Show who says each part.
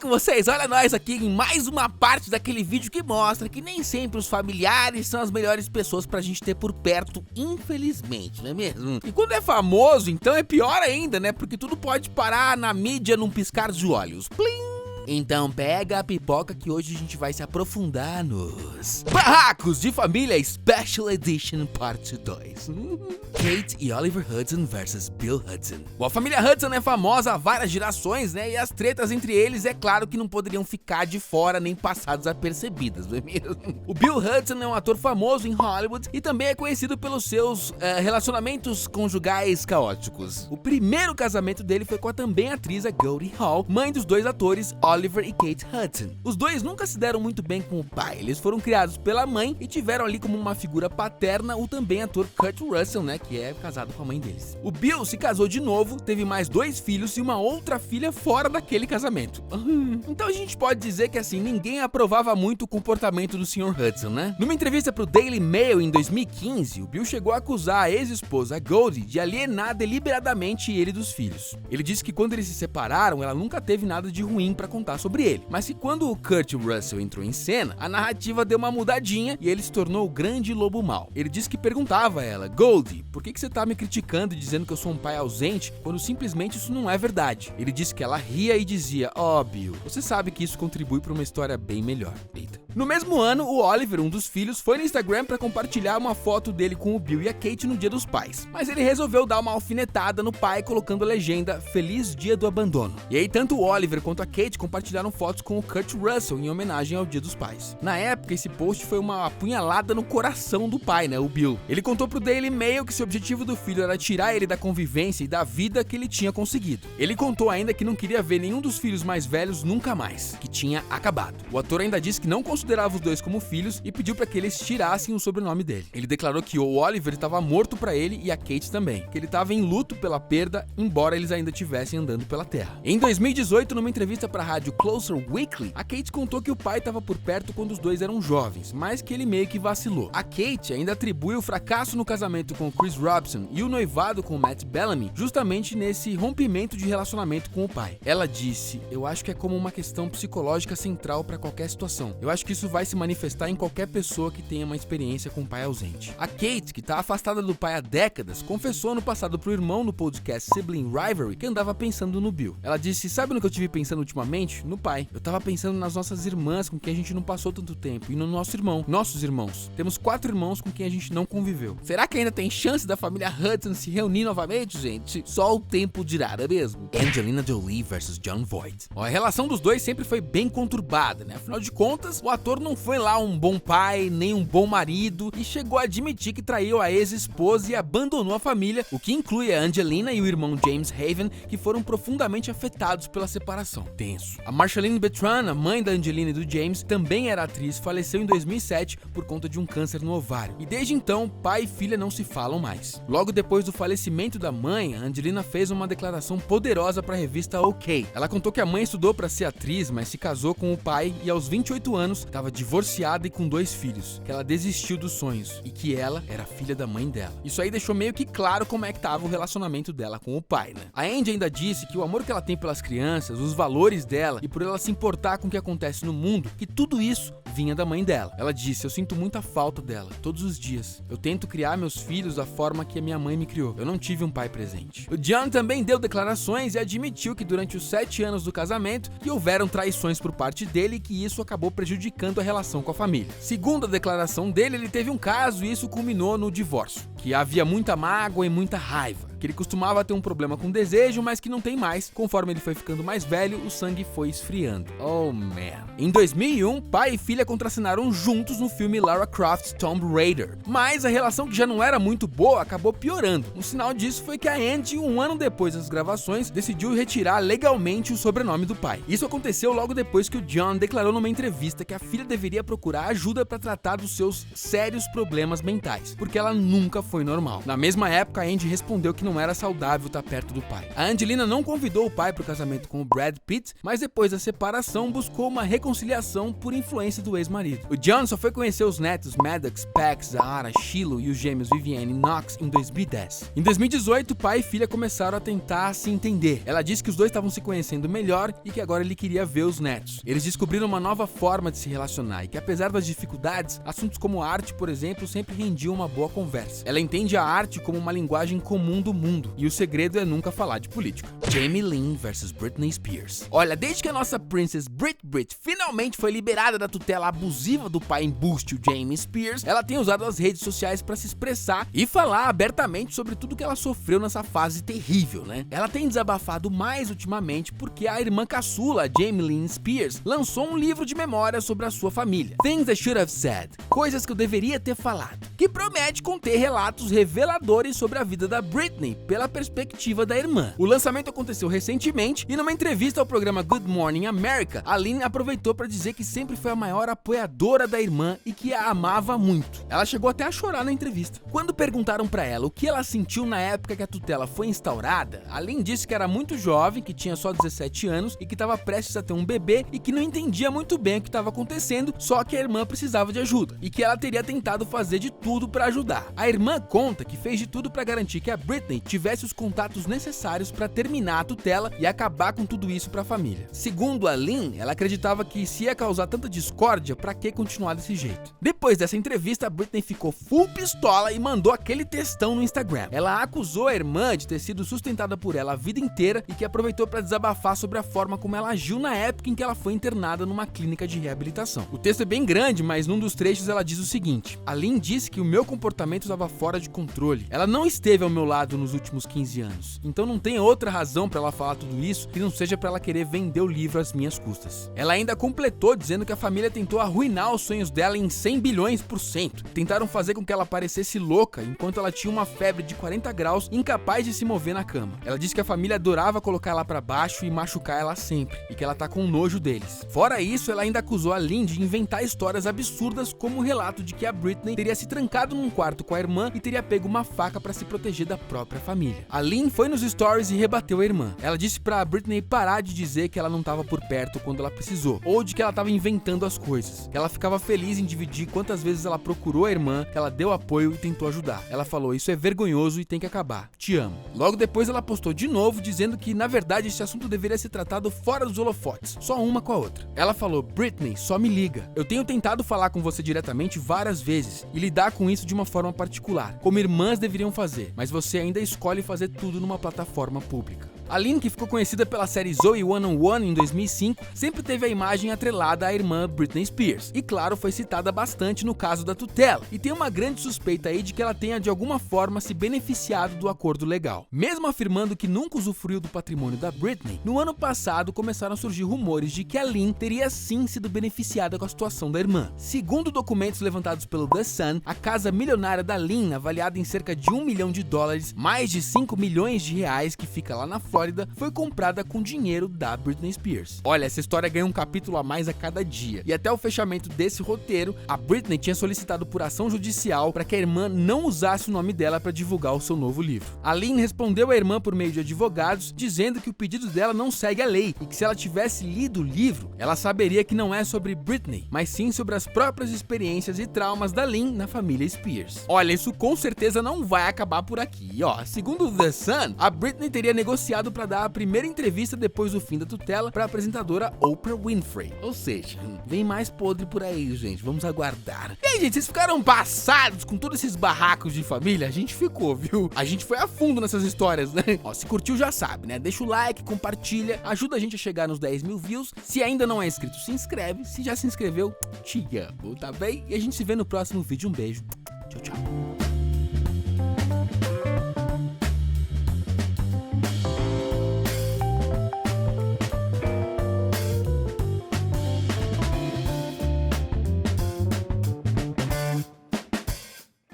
Speaker 1: com vocês? Olha nós aqui em mais uma parte daquele vídeo que mostra que nem sempre os familiares são as melhores pessoas pra gente ter por perto, infelizmente, não é mesmo? E quando é famoso, então é pior ainda, né? Porque tudo pode parar na mídia num piscar de olhos. Plim! Então pega a pipoca que hoje a gente vai se aprofundar nos Barracos de Família Special Edition Parte 2. Kate e Oliver Hudson versus Bill Hudson. Bom, a família Hudson é famosa há várias gerações, né? E as tretas entre eles, é claro que não poderiam ficar de fora nem passar desapercebidas, não é mesmo? O Bill Hudson é um ator famoso em Hollywood e também é conhecido pelos seus relacionamentos conjugais caóticos. O primeiro casamento dele foi com a também atriz Goldie Hawn, mãe dos dois atores Oliver e Kate Hudson. Os dois nunca se deram muito bem com o pai, eles foram criados pela mãe e tiveram ali como uma figura paterna o também ator Kurt Russell, né, que é casado com a mãe deles. O Bill se casou de novo, teve mais 2 filhos e uma outra filha fora daquele casamento. Então a gente pode dizer que assim, ninguém aprovava muito o comportamento do Sr. Hudson, né? Numa entrevista pro Daily Mail em 2015, o Bill chegou a acusar a ex-esposa Goldie de alienar deliberadamente ele dos filhos. Ele disse que quando eles se separaram, ela nunca teve nada de ruim pra contar sobre ele, mas que quando o Kurt Russell entrou em cena, a narrativa deu uma mudadinha e ele se tornou o grande lobo mau. Ele disse que perguntava a ela: Goldie, por que você tá me criticando e dizendo que eu sou um pai ausente, quando simplesmente isso não é verdade? Ele disse que ela ria e dizia: Bill, você sabe que isso contribui para uma história bem melhor. Eita. No mesmo ano, o Oliver, um dos filhos, foi no Instagram para compartilhar uma foto dele com o Bill e a Kate no Dia dos Pais. Mas ele resolveu dar uma alfinetada no pai colocando a legenda Feliz Dia do Abandono. E aí tanto o Oliver quanto a Kate compartilharam fotos com o Kurt Russell em homenagem ao Dia dos Pais. Na época, esse post foi uma apunhalada no coração do pai, né, o Bill. Ele contou pro Daily Mail que seu objetivo do filho era tirar ele da convivência e da vida que ele tinha conseguido. Ele contou ainda que não queria ver nenhum dos filhos mais velhos nunca mais, que tinha acabado. O ator ainda disse que não considerava os dois como filhos e pediu para que eles tirassem o sobrenome dele. Ele declarou que o Oliver estava morto para ele e a Kate também, que ele estava em luto pela perda, embora eles ainda estivessem andando pela terra. Em 2018, numa entrevista para a rádio Closer Weekly, a Kate contou que o pai estava por perto quando os dois eram jovens, mas que ele meio que vacilou. A Kate ainda atribui o fracasso no casamento com Chris Robson e o noivado com Matt Bellamy justamente nesse rompimento de relacionamento com o pai. Ela disse: eu acho que é como uma questão psicológica central para qualquer situação. Eu acho que isso vai se manifestar em qualquer pessoa que tenha uma experiência com um pai ausente. A Kate, que tá afastada do pai há décadas, confessou no passado pro irmão no podcast Sibling Rivalry que andava pensando no Bill. Ela disse: sabe no que eu tive pensando ultimamente? No pai. Eu tava pensando nas nossas irmãs com quem a gente não passou tanto tempo e no nosso irmão, nossos irmãos. Temos 4 irmãos com quem a gente não conviveu. Será que ainda tem chance da família Hudson se reunir novamente, gente? Só o tempo dirá, não é mesmo? Angelina Jolie versus Jon Voight. A relação dos dois sempre foi bem conturbada, né? Afinal de contas, o ator não foi lá um bom pai, nem um bom marido e chegou a admitir que traiu a ex-esposa e abandonou a família, o que inclui a Angelina e o irmão James Haven, que foram profundamente afetados pela separação. Tenso. A Marshalline Bertrand, a mãe da Angelina e do James, também era atriz, faleceu em 2007 por conta de um câncer no ovário. E desde então, pai e filha não se falam mais. Logo depois do falecimento da mãe, a Angelina fez uma declaração poderosa para a revista OK. Ela contou que a mãe estudou para ser atriz, mas se casou com o pai e aos 28 anos estava divorciada e com 2 filhos, que ela desistiu dos sonhos e que ela era filha da mãe dela. Isso aí deixou meio que claro como é que tava o relacionamento dela com o pai, né? A Angie ainda disse que o amor que ela tem pelas crianças, os valores dela e por ela se importar com o que acontece no mundo, que tudo isso vinha da mãe dela. Ela disse: eu sinto muita falta dela, todos os dias. Eu tento criar meus filhos da forma que a minha mãe me criou. Eu não tive um pai presente. O Jon também deu declarações e admitiu que durante os 7 anos do casamento que houveram traições por parte dele e que isso acabou prejudicando a relação com a família. Segundo a declaração dele, ele teve um caso e isso culminou no divórcio, que havia muita mágoa e muita raiva, que ele costumava ter um problema com desejo, mas que não tem mais. Conforme ele foi ficando mais velho, o sangue foi esfriando. Oh, man. Em 2001, pai e filha contracenaram juntos no filme Lara Croft's Tomb Raider. Mas a relação que já não era muito boa acabou piorando. Um sinal disso foi que a Angie, um ano depois das gravações, decidiu retirar legalmente o sobrenome do pai. Isso aconteceu logo depois que o Jon declarou numa entrevista que a filha deveria procurar ajuda para tratar dos seus sérios problemas mentais, porque ela nunca foi normal. Na mesma época, a Angie respondeu que não não era saudável estar perto do pai. A Angelina não convidou o pai para o casamento com o Brad Pitt, mas depois da separação buscou uma reconciliação por influência do ex-marido. O John só foi conhecer os netos Maddox, Pax, Zahara, Shiloh e os gêmeos Vivienne e Knox em 2010. Em 2018, pai e filha começaram a tentar se entender. Ela disse que os dois estavam se conhecendo melhor e que agora ele queria ver os netos. Eles descobriram uma nova forma de se relacionar e que, apesar das dificuldades, assuntos como arte, por exemplo, sempre rendiam uma boa conversa. Ela entende a arte como uma linguagem comum do mundo e o segredo é nunca falar de política. Jamie Lynn versus Britney Spears. Olha, desde que a nossa Princess Brit finalmente foi liberada da tutela abusiva do pai embuste, o Jamie Spears, ela tem usado as redes sociais para se expressar e falar abertamente sobre tudo que ela sofreu nessa fase terrível, né? Ela tem desabafado mais ultimamente porque a irmã caçula, Jamie Lynn Spears, lançou um livro de memórias sobre a sua família, Things I Should Have Said, coisas que eu deveria ter falado, que promete conter relatos reveladores sobre a vida da Britney pela perspectiva da irmã. O lançamento aconteceu recentemente e numa entrevista ao programa Good Morning America, a Lynn aproveitou para dizer que sempre foi a maior apoiadora da irmã e que a amava muito. Ela chegou até a chorar na entrevista. Quando perguntaram para ela o que ela sentiu na época que a tutela foi instaurada, a Lynn disse que era muito jovem, que tinha só 17 anos e que estava prestes a ter um bebê e que não entendia muito bem o que estava acontecendo, só que a irmã precisava de ajuda e que ela teria tentado fazer de tudo para ajudar. A irmã conta que fez de tudo para garantir que a Britney tivesse os contatos necessários para terminar a tutela e acabar com tudo isso para a família. Segundo a Lynn, ela acreditava que se ia causar tanta discórdia, para que continuar desse jeito? Depois dessa entrevista, a Britney ficou full pistola e mandou aquele textão no Instagram. Ela acusou a irmã de ter sido sustentada por ela a vida inteira e que aproveitou para desabafar sobre a forma como ela agiu na época em que ela foi internada numa clínica de reabilitação. O texto é bem grande, mas num dos trechos ela diz o seguinte: a Lynn disse que o meu comportamento estava fora de controle. Ela não esteve ao meu lado nos últimos 15 anos. Então não tem outra razão para ela falar tudo isso que não seja para ela querer vender o livro às minhas custas. Ela ainda completou dizendo que a família tentou arruinar os sonhos dela em 100 bilhões por cento. Tentaram fazer com que ela parecesse louca enquanto ela tinha uma febre de 40 graus, incapaz de se mover na cama. Ela disse que a família adorava colocar ela para baixo e machucar ela sempre, e que ela tá com nojo deles. Fora isso, ela ainda acusou a Lynn de inventar histórias absurdas, como o relato de que a Britney teria se trancado num quarto com a irmã e teria pego uma faca para se proteger da própria família. A Lynn foi nos stories e rebateu a irmã. Ela disse pra Britney parar de dizer que ela não tava por perto quando ela precisou, ou de que ela tava inventando as coisas. Ela ficava feliz em dividir quantas vezes ela procurou a irmã, ela deu apoio e tentou ajudar. Ela falou: isso é vergonhoso e tem que acabar. Te amo. Logo depois ela postou de novo dizendo que na verdade esse assunto deveria ser tratado fora dos holofotes, só uma com a outra. Ela falou: Britney, só me liga. Eu tenho tentado falar com você diretamente várias vezes e lidar com isso de uma forma particular, como irmãs deveriam fazer, mas você ainda escolhe fazer tudo numa plataforma pública. A Lynn, que ficou conhecida pela série Zoey 101 em 2005, sempre teve a imagem atrelada à irmã Britney Spears e, claro, foi citada bastante no caso da tutela, e tem uma grande suspeita aí de que ela tenha de alguma forma se beneficiado do acordo legal. Mesmo afirmando que nunca usufruiu do patrimônio da Britney, no ano passado começaram a surgir rumores de que a Lynn teria sim sido beneficiada com a situação da irmã. Segundo documentos levantados pelo The Sun, a casa milionária da Lynn, avaliada em cerca de $1 milhão, mais de 5 milhões de reais, que fica lá na Flórida, foi comprada com dinheiro da Britney Spears. Olha, essa história ganha um capítulo a mais a cada dia. E até o fechamento desse roteiro, a Britney tinha solicitado por ação judicial para que a irmã não usasse o nome dela para divulgar o seu novo livro. A Lynn respondeu à irmã por meio de advogados, dizendo que o pedido dela não segue a lei e que se ela tivesse lido o livro, ela saberia que não é sobre Britney, mas sim sobre as próprias experiências e traumas da Lynn na família Spears. Olha, isso com certeza não vai acabar por aqui. Segundo o The Sun, a Britney teria negociado para dar a primeira entrevista depois do fim da tutela para a apresentadora Oprah Winfrey. Ou seja, vem mais podre por aí, gente. Vamos aguardar. E aí, gente, vocês ficaram passados com todos esses barracos de família? A gente ficou, viu? A gente foi a fundo nessas histórias, né? Se curtiu já sabe, né? Deixa o like, compartilha, ajuda a gente a chegar nos 10 mil views. Se ainda não é inscrito, se inscreve. Se já se inscreveu, te amo, tá bem? E a gente se vê no próximo vídeo. Um beijo. Tchau, tchau.